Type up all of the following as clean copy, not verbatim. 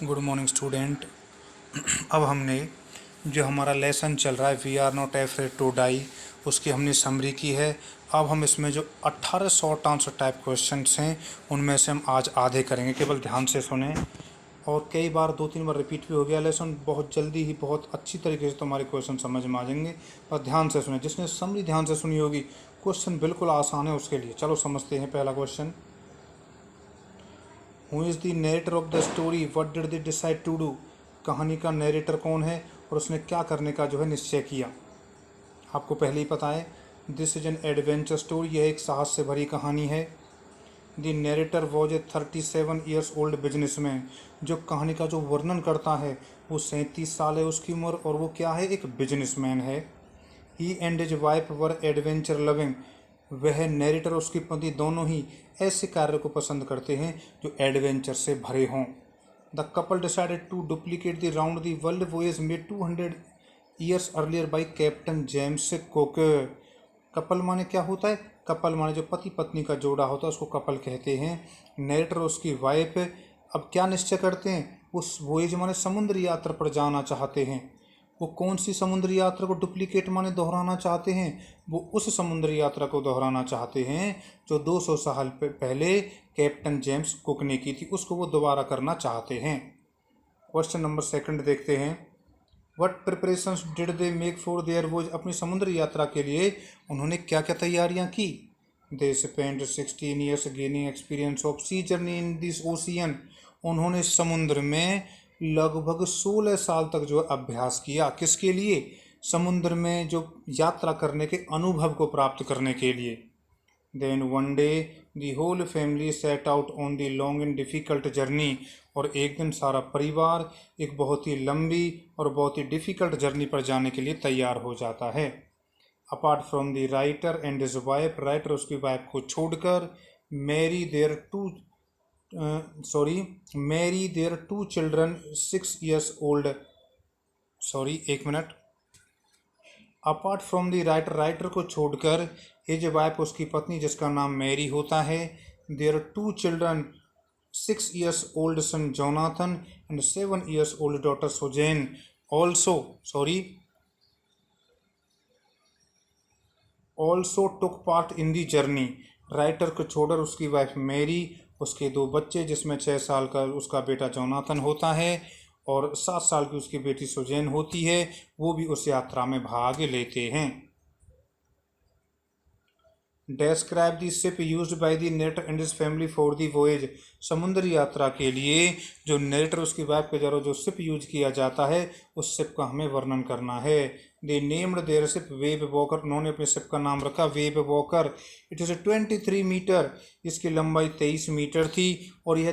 Good morning student. अब हमने जो हमारा लेसन चल रहा है we are not afraid to die, उसकी हमने समरी की है। अब हम इसमें जो 18 शॉर्ट आंसर टाइप क्वेश्चंस हैं उनमें से हम आज आधे करेंगे। केवल ध्यान से सुने, और कई बार 2-3 बार रिपीट भी हो गया लेसन। बहुत जल्दी ही बहुत अच्छी तरीके से तुम्हारे क्वेश्चन समझ में आ जाएंगे, पर ध्यान से सुने। जिसने समरी ध्यान से सुनी होगी, क्वेश्चन बिल्कुल आसान है उसके लिए। चलो समझते हैं पहला question. Who is the narrator of the story, what did they decide to do. कहानी का नरेटर कौन है और उसने क्या करने का जो है निश्चय किया। आपको पहले ही पता है, this is an adventure story, यह एक साहस से भरी कहानी है। The narrator was a 37 years old businessman, जो कहानी का जो वर्णन करता है वो 37 साल है उसकी उम्र, और वो क्या है, एक बिजनेसमैन है। He and his wife were adventure loving, वह नरेटर और उसकी पत्नी दोनों ही ऐसे कार्य को पसंद करते हैं जो एडवेंचर से भरे हों। The couple decided to duplicate the round the world voyage made 200 years earlier by captain James Cook. Couple माने क्या होता है? कपल माने जो पति पत्नी का जोड़ा होता है उसको कपल कहते हैं। नरेटर और उसकी वाइफ अब क्या निश्चय करते हैं? उस वॉयज माने समुद्री यात्रा पर जाना चाहते हैं। वो कौन सी समुद्री यात्रा को डुप्लीकेट माने दोहराना चाहते हैं? वो उस समुद्री यात्रा को दोहराना चाहते हैं जो 200 साल पहले कैप्टन जेम्स कुक ने की थी, उसको वो दोबारा करना चाहते हैं। क्वेश्चन नंबर 2 देखते हैं। What preparations did they make for their voyage, अपनी समुद्री यात्रा के लिए उन्होंने क्या क्या तैयारियां की। They spend 16 years gaining experience of sea journey in this ocean, उन्होंने समुद्र में लगभग 16 साल तक जो अभ्यास किया। किसके लिए? समुद्र में जो यात्रा करने के अनुभव को प्राप्त करने के लिए। Then one day the whole family set out on the long and difficult journey, और एक दिन सारा परिवार एक बहुत ही लंबी और बहुत ही डिफ़िकल्ट जर्नी पर जाने के लिए तैयार हो जाता है। Apart from the writer and his wife, writer उसकी वाइफ को छोड़कर, Mary their two children 6 years old, एक minute. Apart from the writer, writer को छोड़कर, हिज वाइफ उसकी पत्नी जिसका नाम मैरी होता है, there 2 children 6 years old son Jonathan and 7 years old daughter Suzanne also took part in the journey. Writer को छोड़कर उसकी वाइफ मैरी, उसके 2 बच्चे जिसमें 6 साल का उसका बेटा जोनाथन होता है और 7 साल की उसकी बेटी सुजैन होती है, वो भी उस यात्रा में भाग लेते हैं। Describe the ship used by the narrator and his family for the voyage, समुद्री यात्रा के लिए जो नरेटर उसकी वाइफ के जरिए जो शिप यूज किया जाता है उस शिप का हमें वर्णन करना है। They named their ship Wave Walker, उन्होंने अपने शिप का नाम रखा Wave Walker. It is 23 metre, इसकी लंबाई 23 मीटर थी, और यह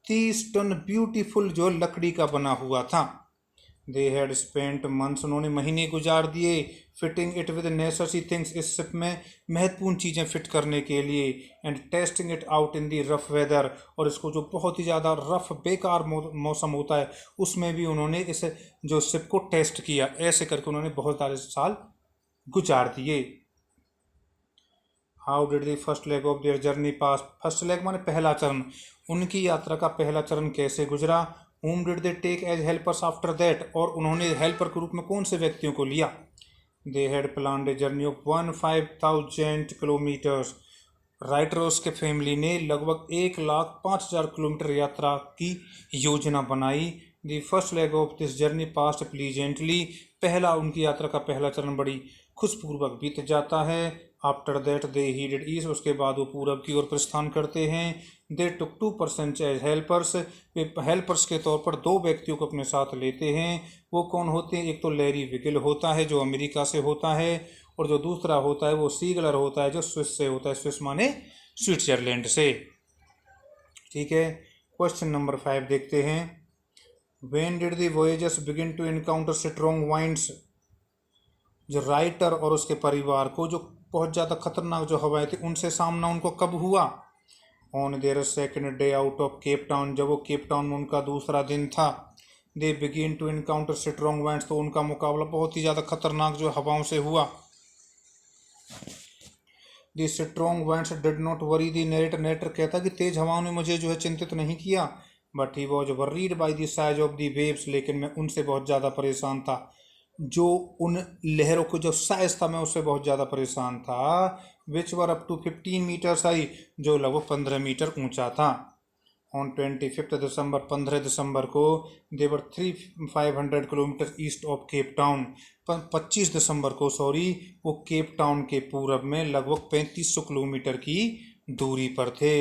30 टन ब्यूटीफुल जो लकड़ी का बना हुआ था। दे हैड स्पेंट मंथ्स, उन्होंने महीने गुजार दिए fitting it with necessary things, इस शिप में महत्वपूर्ण चीज़ें फिट करने के लिए, and testing it out in the rough weather, और इसको जो बहुत ही ज़्यादा रफ बेकार मौसम होता है उसमें भी उन्होंने इस जो शिप को टेस्ट किया। ऐसे करके उन्होंने बहुत सारे साल गुजार दिए। How did the first leg of their journey pass, first leg माने पहला चरण, उनकी यात्रा का पहला चरण कैसे गुजरा। Whom did they take as helpers after that, और उन्होंने हेल्पर के रूप में कौन से व्यक्तियों को लिया। They had planned a journey of 15,000 kilometres, writer उसके फैमिली ने लगभग 1,05,000 किलोमीटर यात्रा की योजना बनाई। The first leg of this journey past pleasantly, पहला उनकी यात्रा का पहला चरण बड़ी खुशपूर्वक बीत जाता है। आफ्टर दैट दे हीडेड ईस्ट, उसके बाद वो पूरब की ओर प्रस्थान करते हैं। दे टुक 2 पर्सन एज हेल्पर्स, वे हेल्पर्स के तौर पर 2 व्यक्तियों को अपने साथ लेते हैं। वो कौन होते हैं? एक तो लैरी विगिल होता है जो अमेरिका से होता है, और जो दूसरा होता है वो सीगलर होता है जो स्विस से होता है। स्विस माने स्विट्जरलैंड से। ठीक है, क्वेश्चन नंबर 5 देखते हैं। When did the voyagers begin to encounter strong winds, जो राइटर और उसके परिवार को जो बहुत ज़्यादा खतरनाक जो हवाएं थी उनसे सामना उनको कब हुआ। On their second day out of Cape Town, जब वो केप टाउन में उनका दूसरा दिन था। They begin to encounter strong winds, तो उनका मुकाबला बहुत ही ज़्यादा खतरनाक जो हवाओं से हुआ। The strong winds did not worry the narrator, narrator कहता कि तेज हवाओं ने मुझे जो है चिंतित नहीं किया। But he was worried by the size of the waves, लेकिन मैं उनसे बहुत ज़्यादा परेशान था, जो उन लहरों को जो साइज था मैं उससे बहुत ज़्यादा परेशान था, विच वर अप टू 15 मीटर्स हाई, जो लगभग 15 मीटर ऊंचा था। ऑन 25 दिसंबर, 15 दिसंबर को देवर 500 kilometre east of Cape town, 25 दिसंबर को सॉरी, वो केप टाउन के पूरब में लगभग 3500 किलोमीटर की दूरी पर थे।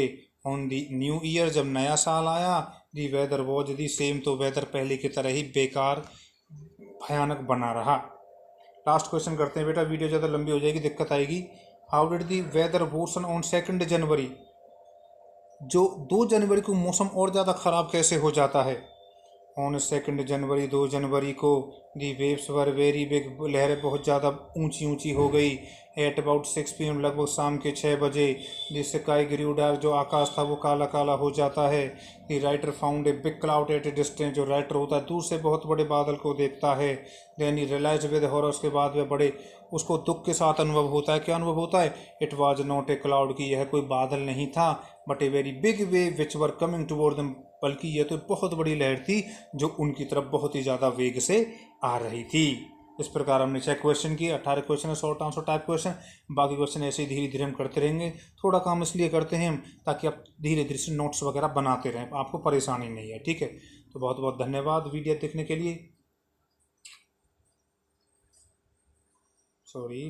ऑन दी न्यू ईयर, जब नया साल आया, the weather was the same, तो वेदर पहले की तरह ही बेकार भयानक बना रहा। लास्ट क्वेश्चन करते हैं बेटा, वीडियो ज़्यादा लंबी हो जाएगी, दिक्कत आएगी। How did the weather worsen on 2 January, जो 2 जनवरी को मौसम और ज़्यादा ख़राब कैसे हो जाता है। ऑन 2 जनवरी, 2 जनवरी को दी वेव्स वर वेरी बिग, लहरें बहुत ज़्यादा ऊंची ऊंची हो गई। एट अबाउट 6 PM, लगभग शाम के 6 बजे, जिससे स्काई ग्रू डार्क, जो आकाश था वो काला काला हो जाता है। The writer found a big cloud at a distance, जो राइटर होता है दूर से बहुत बड़े बादल को देखता है। Then he realise with horror, उसके बाद वह बड़े उसको दुख के साथ अनुभव होता है। क्या अनुभव होता है? It was not a cloud, की यह कोई बादल नहीं था, but a very big wave which were coming toward them, बल्कि यह तो बहुत बड़ी लहर थी जो उनकी तरफ बहुत ही ज़्यादा वेग से आ रही थी। इस प्रकार हमने 6 क्वेश्चन किए, 18 क्वेश्चन है, शॉर्ट आंसर टाइप क्वेश्चन। बाकी क्वेश्चन ऐसे ही धीरे धीरे हम करते रहेंगे। थोड़ा काम इसलिए करते हैं हम, ताकि आप धीरे धीरे से नोट्स वगैरह बनाते रहें, आपको परेशानी नहीं है। ठीक है, तो बहुत बहुत धन्यवाद वीडियो देखने के लिए। सॉरी।